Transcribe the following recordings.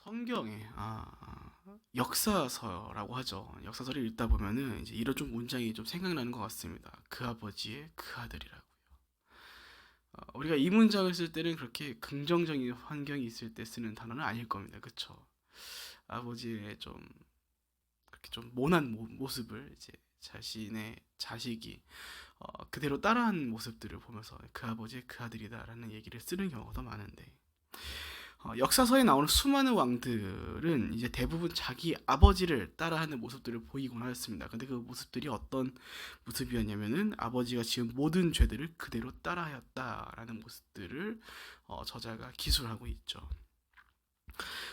성경에 역사서라고 하죠. 역사서를 읽다 보면은 이제 이런 좀 문장이 좀 생각나는 것 같습니다. 그 아버지의 그 아들이라고요. 우리가 이 문장을 쓸 때는 그렇게 긍정적인 환경이 있을 때 쓰는 단어는 아닐 겁니다. 그쵸? 아버지의 좀 그렇게 좀 모난 모습을 이제 자신의 자식이 그대로 따라하는 모습들을 보면서 그 아버지의 그 아들이다라는 얘기를 쓰는 경우가 더 많은데, 역사서에 나오는 수많은 왕들은 이제 대부분 자기 아버지를 따라하는 모습들을 보이곤 하였습니다. 근데 그 모습들이 어떤 모습이었냐면은 아버지가 지은 모든 죄들을 그대로 따라하였다라는 모습들을 저자가 기술하고 있죠.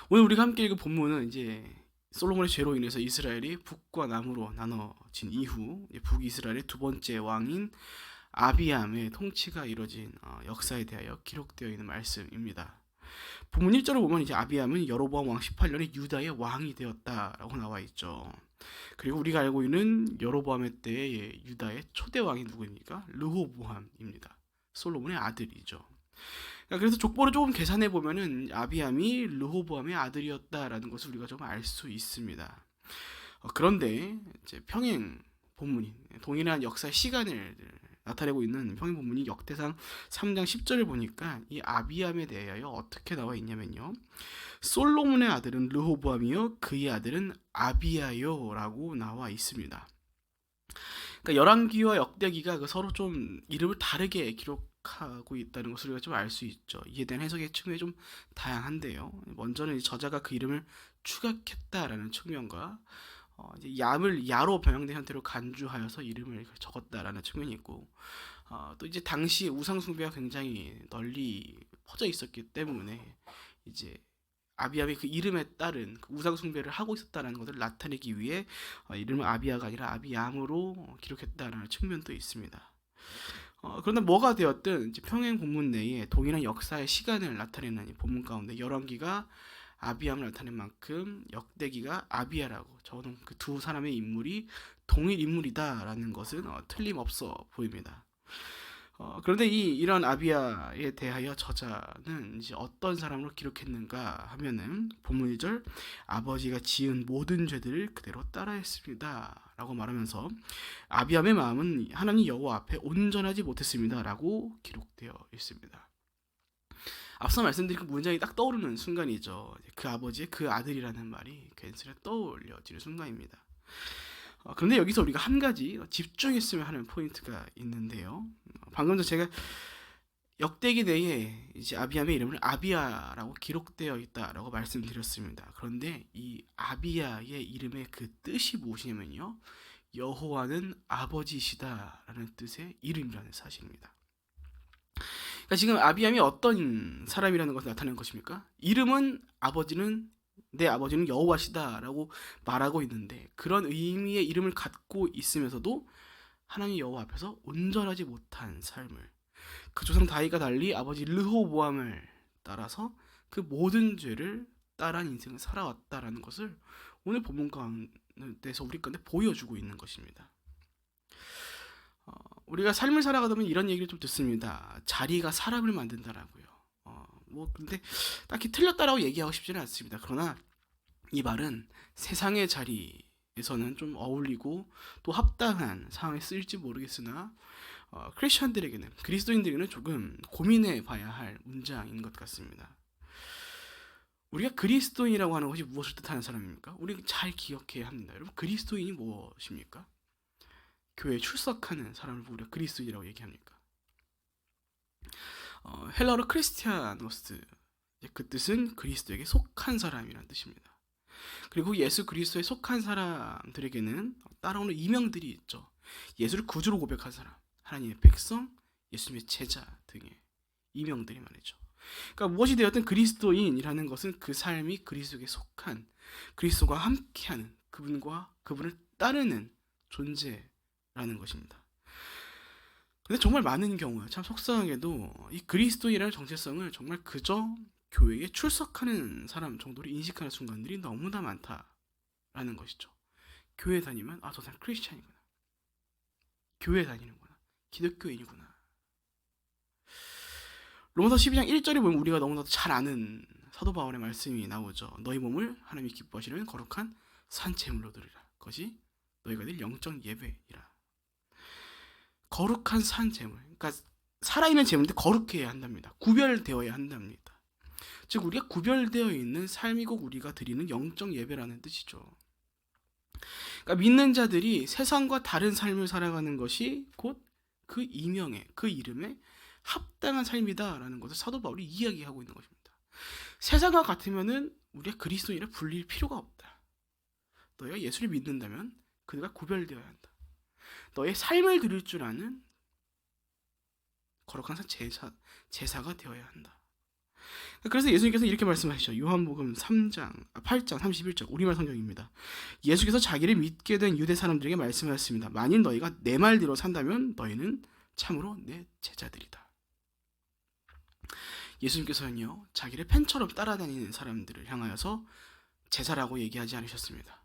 오늘 우리가 함께 읽은 본문은 이제 솔로몬의 죄로 인해서 이스라엘이 북과 남으로 나눠진 이후 북이스라엘의 두 번째 왕인 아비암의 통치가 이뤄진 역사에 대하여 기록되어 있는 말씀입니다. 본문 1절을 보면 이제 아비암은 여로보암 왕 18년에 유다의 왕이 되었다라고 나와 있죠. 그리고 우리가 알고 있는 여로보암의 때에 유다의 초대 왕이 누구입니까? 르호보암입니다. 솔로몬의 아들이죠. 그래서 족보를 조금 계산해 보면은 아비암이 르호보암의 아들이었다라는 것을 우리가 좀 알 수 있습니다. 그런데 이제 평행 본문인 동일한 역사 시간을 나타내고 있는 평행 본문이 역대상 3장 10절을 보니까 이 아비암에 대하여 어떻게 나와 있냐면요. 솔로몬의 아들은 르호보암이요 그의 아들은 아비야요라고 나와 있습니다. 그러니까 열왕기와 역대기가 서로 좀 이름을 다르게 기록하고 있다는 것을 우리가 좀 알 수 있죠. 이에 대한 해석의 측면이 좀 다양한데요. 먼저는 저자가 그 이름을 추각했다라는 측면과 이제 얌을 야로 변형된 형태로 간주하여서 이름을 적었다라는 측면이 있고, 또 이제 당시 우상 숭배가 굉장히 널리 퍼져 있었기 때문에 이제 아비아의 그 이름에 따른 그 우상 숭배를 하고 있었다는 것을 나타내기 위해 이름을 아비아가 아니라 아비암으로 기록했다라는 측면도 있습니다. 그런데 뭐가 되었든 이제 평행 본문 내에 동일한 역사의 시간을 나타내는 이 본문 가운데 열왕기가 아비암을 나타낸 만큼 역대기가 아비아라고 적어놓은 그 두 사람의 인물이 동일 인물이다라는 것은 틀림없어 보입니다. 그런데 이런 아비아에 대하여 저자는 이제 어떤 사람으로 기록했는가 하면은 본문 1절 아버지가 지은 모든 죄들을 그대로 따라했습니다 라고 말하면서 아비암의 마음은 하나님 여호와 앞에 온전하지 못했습니다 라고 기록되어 있습니다. 앞서 말씀드린 그 문장이 딱 떠오르는 순간이죠. 그 아버지의 그 아들이라는 말이 괜스레 떠올려지는 순간입니다. 그런데 여기서 우리가 한 가지 집중했으면 하는 포인트가 있는데요. 방금 전 제가 역대기 내에 이제 아비암의 이름을 아비야라고 기록되어 있다라고 말씀드렸습니다. 그런데 이 아비야의 이름의 그 뜻이 무엇이냐면요. 여호와는 아버지시다라는 뜻의 이름이라는 사실입니다. 그러니까 지금 아비암이 어떤 사람이라는 것을 나타내는 것입니까? 이름은 내 아버지는 여호와시다라고 말하고 있는데 그런 의미의 이름을 갖고 있으면서도 하나님 여호와 앞에서 온전하지 못한 삶을 그 조상 다윗과 달리 아버지 르호보암을 따라서 그 모든 죄를 따라한 인생을 살아왔다라는 것을 오늘 본문 가운데서 우리 가운데 보여주고 있는 것입니다. 우리가 삶을 살아가다 보면 이런 얘기를 좀 듣습니다. 자리가 사람을 만든다라고요. 근데 딱히 틀렸다라고 얘기하고 싶지는 않습니다. 그러나 이 말은 세상의 자리에서는 좀 어울리고 또 합당한 상황에 쓰일지 모르겠으나 크리스천들에게는 그리스도인들에게는 조금 고민해 봐야 할 문장인 것 같습니다. 우리가 그리스도인이라고 하는 것이 무엇을 뜻하는 사람입니까? 우리 잘 기억해야 합니다. 여러분 그리스도인이 무엇입니까? 교회에 출석하는 사람을 우리가 그리스도인이라고 얘기합니까? 헬라어로 크리스티아노스 그 뜻은 그리스도에게 속한 사람이라는 뜻입니다. 그리고 예수 그리스도에 속한 사람들에게는 따라오는 이명들이 있죠. 예수를 구주로 고백한 사람, 하나님의 백성, 예수님의 제자 등의 이명들이 말이죠. 그러니까 무엇이 되었든 그리스도인이라는 것은 그 삶이 그리스도에게 속한 그리스도와 함께하는 그분을 따르는 존재라는 것입니다. 근데 정말 많은 경우에 참 속상하게도 이 그리스도인이라는 정체성을 정말 그저 교회에 출석하는 사람 정도로 인식하는 순간들이 너무나 많다라는 것이죠. 교회 다니면 저 사람 크리스찬이구나. 교회 다니는구나. 기독교인이구나. 로마서 12장 1절에 보면 우리가 너무나도 잘 아는 사도 바울의 말씀이 나오죠. 너희 몸을 하나님이 기뻐하시는 거룩한 산 제물로 드리라. 그것이 너희가 될 영적 예배이라. 거룩한 산 제물. 그러니까 살아있는 제물인데 거룩해야 한답니다. 구별되어야 한답니다. 즉 우리가 구별되어 있는 삶이고 우리가 드리는 영적 예배라는 뜻이죠. 그러니까 믿는 자들이 세상과 다른 삶을 살아가는 것이 곧 그 이명에, 그 이름에 합당한 삶이다라는 것을 사도 바울이 이야기하고 있는 것입니다. 세상과 같으면은 우리가 그리스도인이라 불릴 필요가 없다. 너희가 예수를 믿는다면 그들과 구별되어야 한다. 너의 삶을 드릴 줄 아는 거룩한 제사가 되어야 한다. 그래서 예수님께서 이렇게 말씀하시죠. 요한복음 8장 31절 우리말 성경입니다. 예수께서 자기를 믿게 된 유대 사람들에게 말씀하셨습니다. 만일 너희가 내 말대로 산다면 너희는 참으로 내 제자들이다. 예수님께서는요, 자기를 팬처럼 따라다니는 사람들을 향하여서 제자라고 얘기하지 않으셨습니다.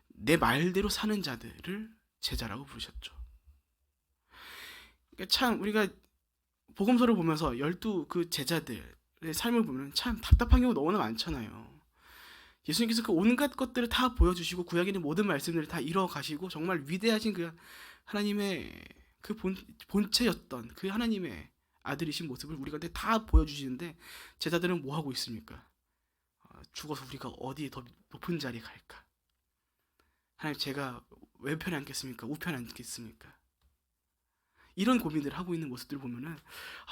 내 말대로 사는 자들을 제자라고 부르셨죠. 그러니까 참 우리가 복음서를 보면서 12 그 제자들의 삶을 보면 참 답답한 경우가 너무나 많잖아요. 예수님께서 그 온갖 것들을 다 보여주시고 구약에 있는 모든 말씀들을 다 이뤄가시고 정말 위대하신 그 하나님의 그 본체였던 그 하나님의 아들이신 모습을 우리가 다 보여주시는데 제자들은 뭐 하고 있습니까? 죽어서 우리가 어디에 더 높은 자리에 갈까? 하나님 제가 왼편에 앉겠습니까? 우편에 앉겠습니까? 이런 고민들을 하고 있는 모습들을 보면은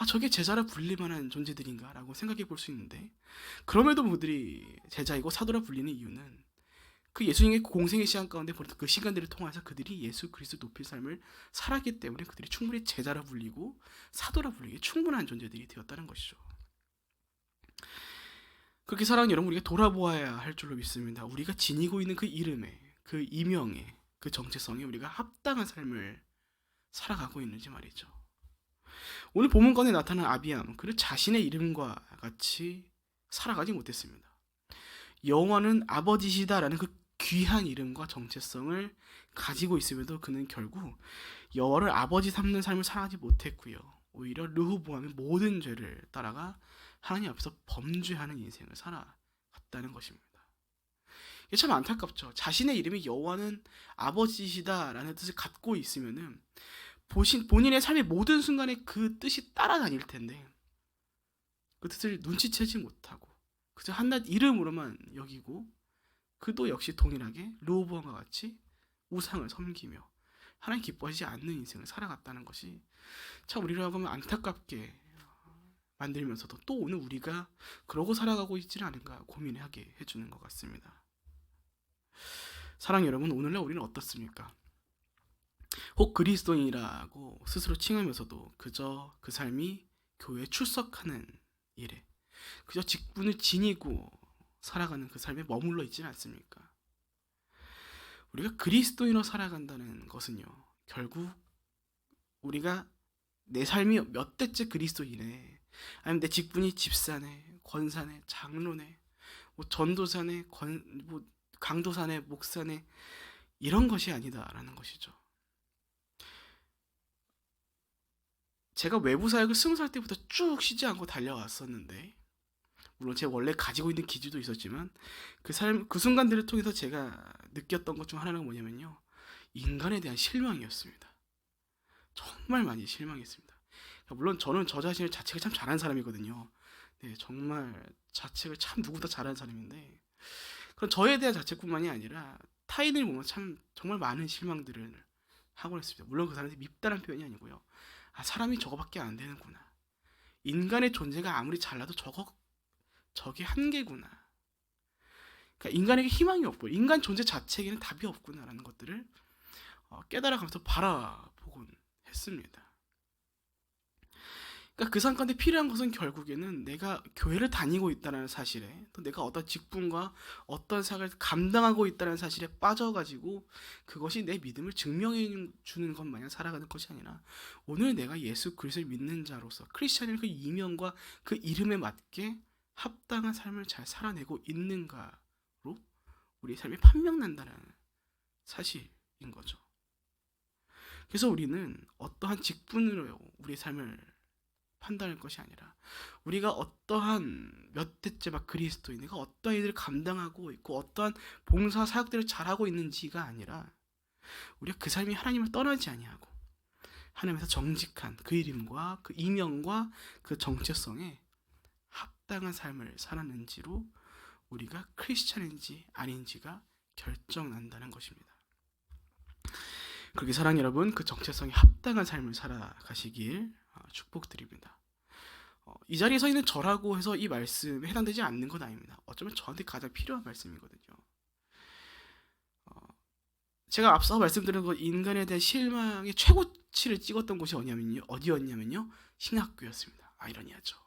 저게 제자라 불릴 만한 존재들인가 라고 생각해 볼 수 있는데 그럼에도 그들이 제자이고 사도라 불리는 이유는 그 예수님의 공생의 시간 가운데 보냈던 그 시간들을 통해서 그들이 예수 그리스도 높일 삶을 살았기 때문에 그들이 충분히 제자라 불리고 사도라 불리기 충분한 존재들이 되었다는 것이죠. 그렇게 사랑하는 여러분, 우리가 돌아보아야 할 줄로 믿습니다. 우리가 지니고 있는 그 이름에, 그 이명에, 그 정체성에 우리가 합당한 삶을 살아가고 있는지 말이죠. 오늘 본문권에 나타난 아비암, 그는 자신의 이름과 같이 살아가지 못했습니다. 여호와는 아버지시다라는 그 귀한 이름과 정체성을 가지고 있음에도 그는 결국 여호와를 아버지 삼는 삶을 살아가지 못했고요. 오히려 르호보암의 모든 죄를 따라가 하나님 앞에서 범죄하는 인생을 살아갔다는 것입니다. 이게 참 안타깝죠. 자신의 이름이 여호와는 아버지시다라는 뜻을 갖고 있으면은 본인의 삶의 모든 순간에 그 뜻이 따라다닐 텐데 그 뜻을 눈치채지 못하고 그저 한낱 이름으로만 여기고 그도 역시 동일하게 르호보암과 같이 우상을 섬기며 하나님 기뻐하지 않는 인생을 살아갔다는 것이 참 우리라고 하면 안타깝게 만들면서도 또 오늘 우리가 그러고 살아가고 있지는 않은가 고민하게 해주는 것 같습니다. 사랑 여러분, 오늘날 우리는 어떻습니까? 혹 그리스도인이라고 스스로 칭하면서도 그저 그 삶이 교회에 출석하는 일에 그저 직분을 지니고 살아가는 그 삶에 머물러 있지는 않습니까? 우리가 그리스도인으로 살아간다는 것은요, 결국 우리가 내 삶이 몇 대째 그리스도인에, 아니면 내 직분이 집사네, 권사네, 장로네, 뭐 전도사네, 강도사네, 목사네, 이런 것이 아니다라는 것이죠. 제가 외부 사역을 20살 때부터 쭉 쉬지 않고 달려왔었는데, 물론 제가 원래 가지고 있는 기질도 있었지만 그 순간들을 통해서 제가 느꼈던 것 중 하나는 뭐냐면요, 인간에 대한 실망이었습니다. 정말 많이 실망했습니다. 물론 저는 저 자신을 자책을 참 잘하는 사람이거든요. 네, 정말 자책을 참 누구보다 잘하는 사람인데 그런 저에 대한 자책뿐만이 아니라 타인을 보면 참 정말 많은 실망들을 하고 있습니다. 물론 그 사람한테 밉다는 표현이 아니고요. 사람이 저거밖에 안 되는구나. 인간의 존재가 아무리 잘나도 저게 한계구나. 그러니까 인간에게 희망이 없고 인간 존재 자체에게는 답이 없구나라는 것들을 깨달아가면서 바라보곤 했습니다. 그러니까 그 상황 가운데 필요한 것은 결국에는 내가 교회를 다니고 있다는 사실에, 또 내가 어떤 직분과 어떤 사역을 감당하고 있다는 사실에 빠져가지고 그것이 내 믿음을 증명해 주는 것 마냥 살아가는 것이 아니라 오늘 내가 예수 그리스도를 믿는 자로서 크리스찬의 그 이명과 그 이름에 맞게 합당한 삶을 잘 살아내고 있는가로 우리의 삶이 판명난다는 사실인 거죠. 그래서 우리는 어떠한 직분으로 우리의 삶을 판단할 것이 아니라 우리가 어떠한 몇 대째 막 그리스도인이가 어떠한 일을 감당하고 있고 어떠한 봉사 사역들을 잘하고 있는지가 아니라 우리가 그 삶이 하나님을 떠나지 아니하고 하나님에서 정직한 그 이름과 그 이명과 그 정체성에 합당한 삶을 살았는지로 우리가 크리스찬인지 아닌지가 결정난다는 것입니다. 그렇게 사랑하는 여러분, 그 정체성에 합당한 삶을 살아가시길 축복드립니다. 이 자리에 서 있는 저라고 해서 이 말씀에 해당되지 않는 건 아닙니다. 어쩌면 저한테 가장 필요한 말씀이거든요. 제가 앞서 말씀드린 것 인간에 대한 실망의 최고치를 찍었던 곳이 어디였냐면요. 신학교였습니다. 아이러니하죠.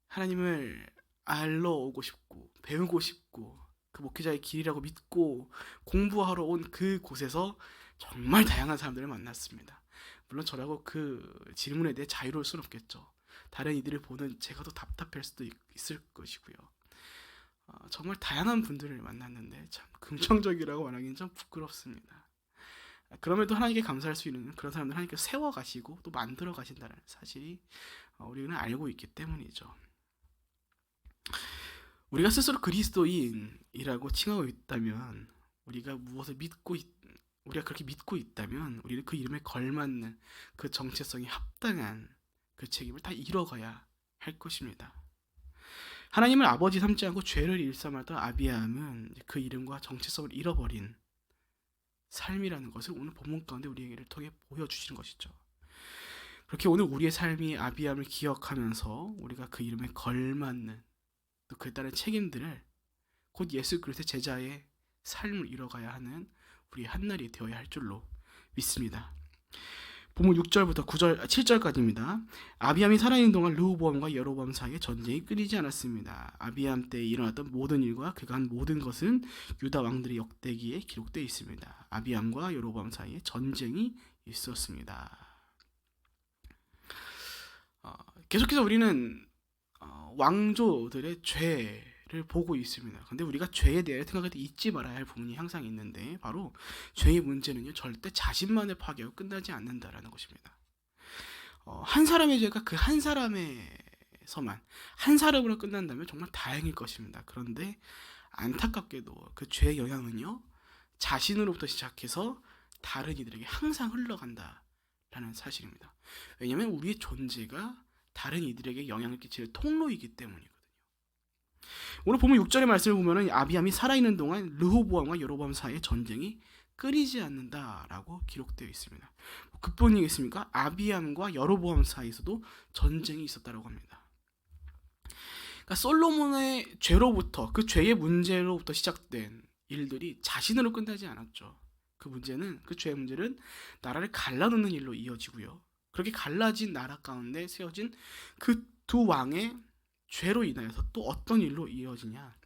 하나님을 알러 오고 싶고 배우고 싶고 그 목회자의 길이라고 믿고 공부하러 온 그 곳에서 정말 다양한 사람들을 만났습니다. 물론 저라고 그 질문에 대해 자유로울 수는 없겠죠. 다른 이들을 보는 제가 더 답답할 수도 있을 것이고요. 정말 다양한 분들을 만났는데 참 긍정적이라고 말하기는 좀 부끄럽습니다. 그럼에도 하나님께 감사할 수 있는 그런 사람들 하나님께 세워가시고 또 만들어 가신다는 사실이 우리는 알고 있기 때문이죠. 우리가 스스로 그리스도인이라고 칭하고 있다면 우리가 그렇게 믿고 있다면 우리는 그 이름에 걸맞는 그 정체성에 합당한 그 책임을 다 이뤄가야 할 것입니다. 하나님을 아버지 삼지 않고 죄를 일삼았던 아비암은 그 이름과 정체성을 잃어버린 삶이라는 것을 오늘 본문 가운데 우리에게 통해 보여주시는 것이죠. 그렇게 오늘 우리의 삶이 아비암을 기억하면서 우리가 그 이름에 걸맞는 또 그에 따른 책임들을 곧 예수 그리스도의 제자의 삶을 이뤄가야 하는 우리의 한날이 되어야 할 줄로 믿습니다. 본문 6절부터 7절까지입니다. 아비암이 살아있는 동안 르호보암과 여로보암 사이에 전쟁이 끊이지 않았습니다. 아비암 때에 일어났던 모든 일과 그가 한 모든 것은 유다 왕들의 역대기에 기록되어 있습니다. 아비암과 여로보암 사이에 전쟁이 있었습니다. 계속해서 우리는 왕조들의 죄를 보고 있습니다. 근데 우리가 죄에 대해 생각할 때 잊지 말아야 할 부분이 항상 있는데 바로 죄의 문제는요 절대 자신만을 파괴하고 끝나지 않는다라는 것입니다. 한 사람의 죄가 그 한 사람에서만 한 사람으로 끝난다면 정말 다행일 것입니다. 그런데 안타깝게도 그 죄의 영향은요 자신으로부터 시작해서 다른 이들에게 항상 흘러간다라는 사실입니다. 왜냐하면 우리의 존재가 다른 이들에게 영향을 끼칠 통로이기 때문이거든요. 오늘 보면 6절의 말씀을 보면 아비암이 살아있는 동안 르호보암과 여로보암 사이의 전쟁이 끊이지 않는다라고 기록되어 있습니다. 그뿐이겠습니까? 아비암과 여로보암 사이에서도 전쟁이 있었다고 합니다. 그러니까 솔로몬의 죄로부터 그 죄의 문제로부터 시작된 일들이 자신으로 끝나지 않았죠. 그 죄의 문제는 나라를 갈라놓는 일로 이어지고요. 그렇게 갈라진 나라 가운데 세워진 그 두 왕의 죄로 인하여서 또 어떤 일로 이어지냐?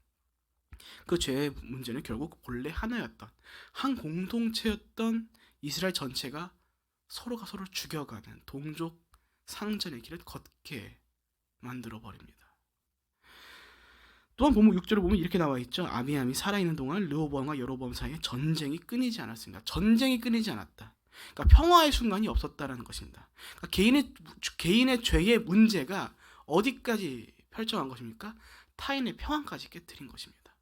그 죄의 문제는 결국 본래 하나였던 한 공동체였던 이스라엘 전체가 서로가 서로를 죽여가는 동족 상전의 길을 걷게 만들어 버립니다. 또한 본문 6절을 보면 이렇게 나와 있죠. 아비암이 살아있는 동안 르호보암과 여로보암 사이에 전쟁이 끊이지 않았습니다. 전쟁이 끊이지 않았다. 그러니까 평화의 순간이 없었다라는 것입니다. 그러니까 개인의 죄의 문제가 어디까지 펼쳐간 것입니까? 타인의 평안까지 깨뜨린 것입니다.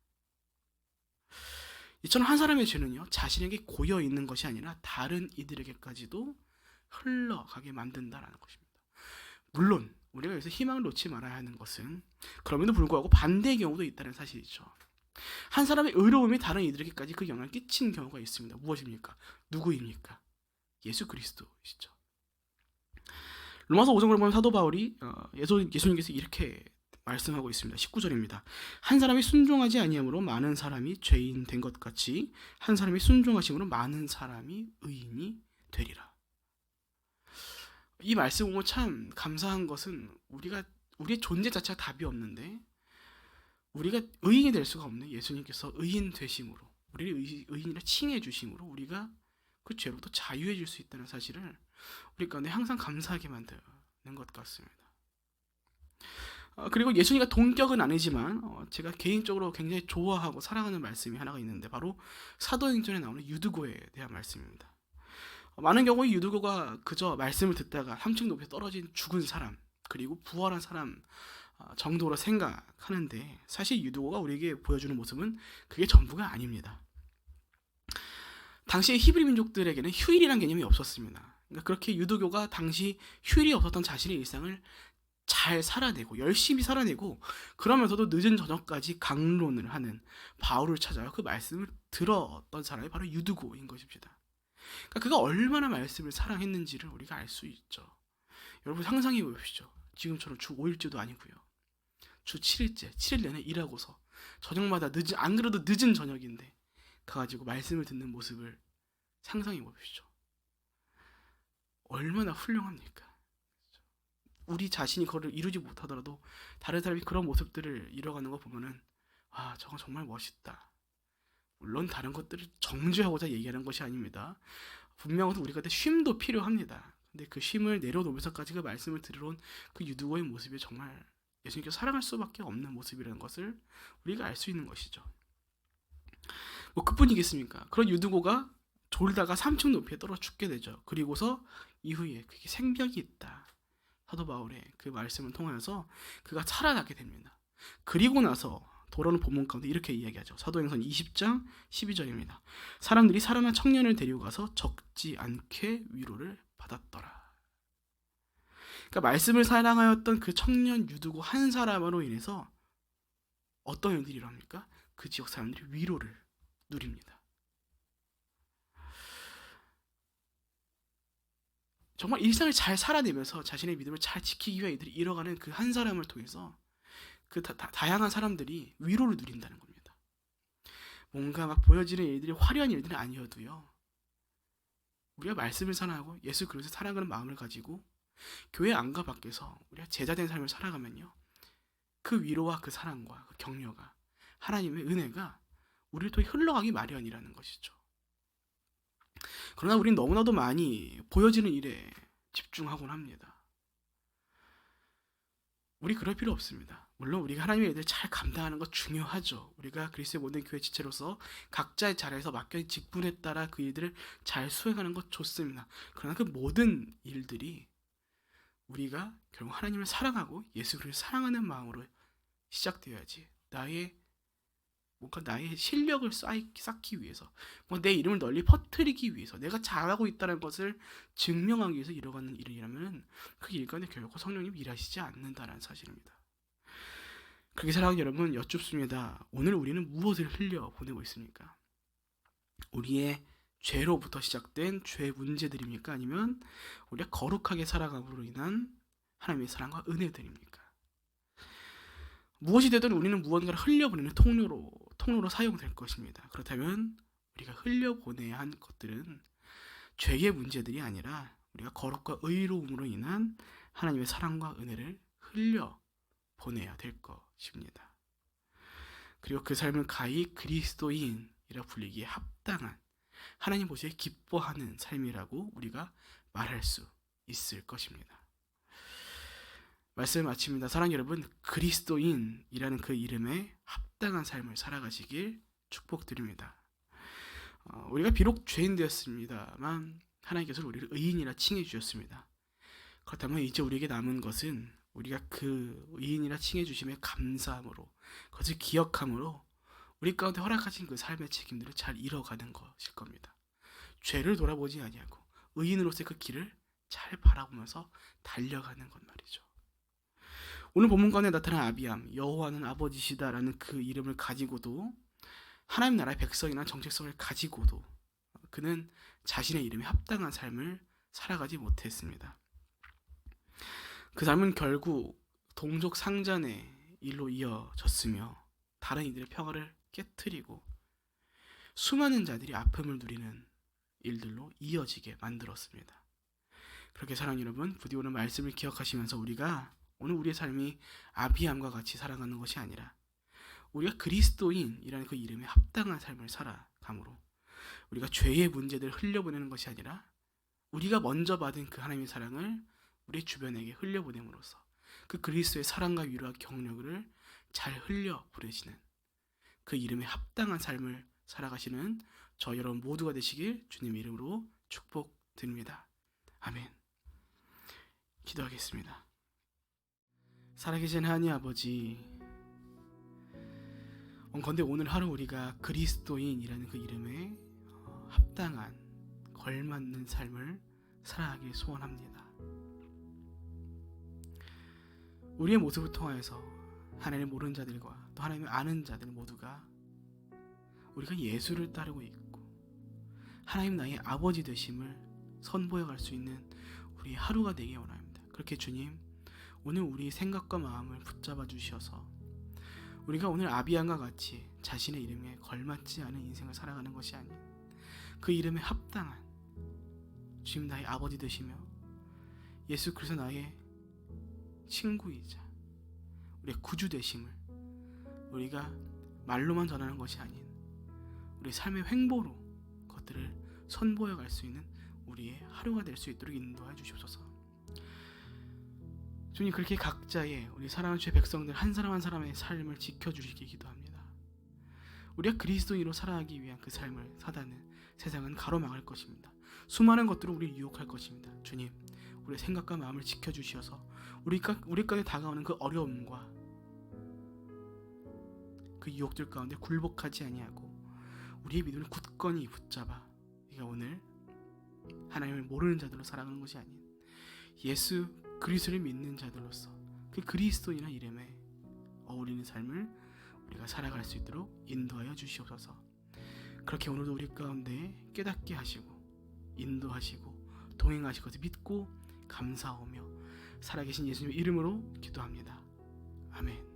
이처럼 한 사람의 죄는요 자신에게 고여 있는 것이 아니라 다른 이들에게까지도 흘러가게 만든다라는 것입니다. 물론 우리가 여기서 희망을 놓지 말아야 하는 것은 그럼에도 불구하고 반대의 경우도 있다는 사실이죠. 한 사람의 의로움이 다른 이들에게까지 그 영향을 끼친 경우가 있습니다. 무엇입니까? 누구입니까? 예수 그리스도시죠. 로마서 5장을 보면 사도 바울이 예수님께서 이렇게 말씀하고 있습니다. 19절입니다. 한 사람이 순종하지 아니함으로 많은 사람이 죄인 된 것 같이 한 사람이 순종하심으로 많은 사람이 의인이 되리라. 이 말씀 보면 참 감사한 것은 우리의 존재 자체가 답이 없는데 우리가 의인이 될 수가 없는 예수님께서 의인 되심으로 우리를 의인이라 칭해 주심으로 우리가 그 죄로부터 자유해질 수 있다는 사실을 우리 가운데 항상 감사하게 만드는 것 같습니다. 그리고 예수님과 동격은 아니지만 제가 개인적으로 굉장히 좋아하고 사랑하는 말씀이 하나가 있는데 바로 사도행전에 나오는 유드고에 대한 말씀입니다. 많은 경우에 유두고가 그저 말씀을 듣다가 3층 높이에 떨어진 죽은 사람 그리고 부활한 사람 정도로 생각하는데, 사실 유두고가 우리에게 보여주는 모습은 그게 전부가 아닙니다. 당시의 히브리 민족들에게는 휴일이라는 개념이 없었습니다. 그러니까 그렇게 유두교가 당시 휴일이 없었던 자신의 일상을 잘 살아내고 열심히 살아내고, 그러면서도 늦은 저녁까지 강론을 하는 바울을 찾아요. 그 말씀을 들었던 사람이 바로 유두고인 것입니다. 그러니까 그가 얼마나 말씀을 사랑했는지를 우리가 알 수 있죠. 여러분 상상해 보십시오. 지금처럼 주 5일째도 아니고요. 주 7일째, 7일 내내 일하고서 저녁마다 안 그래도 늦은 저녁인데 가가지고 말씀을 듣는 모습을 상상해 보십시오. 얼마나 훌륭합니까? 우리 자신이 그걸 이루지 못하더라도 다른 사람이 그런 모습들을 이뤄가는 거 보면은 저건 정말 멋있다. 물론 다른 것들을 정죄하고자 얘기하는 것이 아닙니다. 분명히 우리가 쉼도 필요합니다. 근데 그 쉼을 내려놓으면서까지 그 말씀을 들으러 온 그 유두고의 모습이 정말 예수님께서 사랑할 수밖에 없는 모습이라는 것을 우리가 알 수 있는 것이죠. 뭐 그뿐이겠습니까? 그런 유두고가 졸다가 3층 높이에 떨어 죽게 되죠. 그리고서 이후에 그게 생명이 있다. 사도 바울의 그 말씀을 통하여서 그가 살아나게 됩니다. 그리고 나서 돌아오는 본문 가운데 이렇게 이야기하죠. 사도행전 20장 12절입니다. 사람들이 살아난 청년을 데려가서 적지 않게 위로를 받았더라. 그러니까 말씀을 사랑하였던 그 청년 유두고 한 사람으로 인해서 어떤 일들이 일어납니까? 그 지역 사람들이 위로를 누립니다. 정말 일상을 잘 살아내면서 자신의 믿음을 잘 지키기 위해 이들이 이뤄가는 그 한 사람을 통해서 그 다양한 사람들이 위로를 누린다는 겁니다. 뭔가 막 보여지는 일들이 화려한 일들은 아니어도요, 우리가 말씀을 사랑하고 예수 그리스도를 사랑하는 마음을 가지고 교회 안과 밖에서 우리가 제자된 삶을 살아가면요, 그 위로와 그 사랑과 그 격려가, 하나님의 은혜가 우리를 통해 흘러가기 마련이라는 것이죠. 그러나 우리는 너무나도 많이 보여지는 일에 집중하곤 합니다. 우리 그럴 필요 없습니다. 물론 우리가 하나님의 일을 잘 감당하는 것 중요하죠. 우리가 그리스도의 모든 교회 지체로서 각자의 자리에서 맡겨진 직분에 따라 그 일들을 잘 수행하는 것 좋습니다. 그러나 그 모든 일들이 우리가 결국 하나님을 사랑하고 예수 그리스도를 사랑하는 마음으로 시작되어야지, 나의 실력을 쌓기 위해서, 내 이름을 널리 퍼뜨리기 위해서, 내가 잘하고 있다는 것을 증명하기 위해서 이뤄가는 일이라면 그 일 가운데 결코 성령님 일하시지 않는다는 사실입니다. 그렇게 사랑하는 여러분, 여쭙습니다. 오늘 우리는 무엇을 흘려보내고 있습니까? 우리의 죄로부터 시작된 죄 문제들입니까? 아니면 우리가 거룩하게 살아감으로 인한 하나님의 사랑과 은혜들입니까? 무엇이 되든 우리는 무언가를 흘려보내는 통로로 사용될 것입니다. 그렇다면 우리가 흘려보내야 한 것들은 죄의 문제들이 아니라 우리가 거룩과 의로움으로 인한 하나님의 사랑과 은혜를 흘려보내야 될 것입니다. 그리고 그 삶을 가히 그리스도인이라 불리기에 합당한, 하나님 보시기에 기뻐하는 삶이라고 우리가 말할 수 있을 것입니다. 말씀을 마칩니다. 사랑하는 여러분, 그리스도인이라는 그 이름에 합당한 삶을 살아가시길 축복드립니다. 우리가 비록 죄인 되었습니다만 하나님께서 우리를 의인이라 칭해 주셨습니다. 그렇다면 이제 우리에게 남은 것은 우리가 그 의인이라 칭해 주심에 감사함으로, 그것을 기억함으로 우리 가운데 허락하신 그 삶의 책임들을 잘 이뤄가는 것일 겁니다. 죄를 돌아보지 아니하고 의인으로서의 그 길을 잘 바라보면서 달려가는 것 말이죠. 오늘 본문 가운데 나타난 아비암, 여호와는 아버지시다라는 그 이름을 가지고도, 하나님 나라의 백성이나 정체성을 가지고도 그는 자신의 이름에 합당한 삶을 살아가지 못했습니다. 그 삶은 결국 동족 상잔의 일로 이어졌으며 다른 이들의 평화를 깨트리고 수많은 자들이 아픔을 누리는 일들로 이어지게 만들었습니다. 그렇게 사랑하는 여러분, 부디 오늘 말씀을 기억하시면서 우리가 오늘 우리의 삶이 아비암과 같이 살아가는 것이 아니라 우리가 그리스도인이라는 그 이름에 합당한 삶을 살아감으로 우리가 죄의 문제들을 흘려보내는 것이 아니라 우리가 먼저 받은 그 하나님의 사랑을 우리 주변에게 흘려보냄으로써 그 그리스도의 사랑과 위로와 격려를 잘 흘려보내시는 그 이름에 합당한 삶을 살아가시는 저 여러분 모두가 되시길 주님의 이름으로 축복드립니다. 드립니다. 아멘. 기도하겠습니다. 살아계신 하나님 아버지, 원컨대 오늘 하루 우리가 그리스도인이라는 그 이름에 합당한 걸맞는 삶을 살아가길 소원합니다. 우리의 모습을 통하여서 하나님을 모르는 자들과 또 하나님을 아는 자들 모두가 우리가 예수를 따르고 있고 하나님 나의 아버지 되심을 선보여갈 수 있는 우리 하루가 되기 원합니다. 그렇게 주님, 오늘 우리 생각과 마음을 붙잡아 주셔서 우리가 오늘 아비안과 같이 자신의 이름에 걸맞지 않은 인생을 살아가는 것이 아닌 그 이름에 합당한 주님 나의 아버지 되시며 예수 그리스도 나의 친구이자 우리의 구주 되심을 우리가 말로만 전하는 것이 아닌 우리 삶의 행보로 그것들을 선보여 갈 수 있는 우리의 하루가 될 수 있도록 인도해 주시옵소서. 주님, 그렇게 각자의 우리 사랑하는 주의 백성들 한 사람 한 사람의 삶을 지켜주시기 기도합니다. 우리가 그리스도인으로 살아가기 위한 그 삶을 사단은 세상은 가로막을 것입니다. 수많은 것들로 우리를 유혹할 것입니다. 주님, 우리의 생각과 마음을 지켜주시어서 우리까지 다가오는 그 어려움과 그 유혹들 가운데 굴복하지 아니하고 우리의 믿음을 굳건히 붙잡아 우리가 오늘 하나님을 모르는 자들로 살아가는 것이 아닌 예수 그리스도를 믿는 자들로서 그 그리스도인의 이름에 어울리는 삶을 우리가 살아갈 수 있도록 인도하여 주시옵소서. 그렇게 오늘도 우리 가운데 깨닫게 하시고 인도하시고 동행하실 것을 믿고 감사하며 살아계신 예수님의 이름으로 기도합니다. 아멘.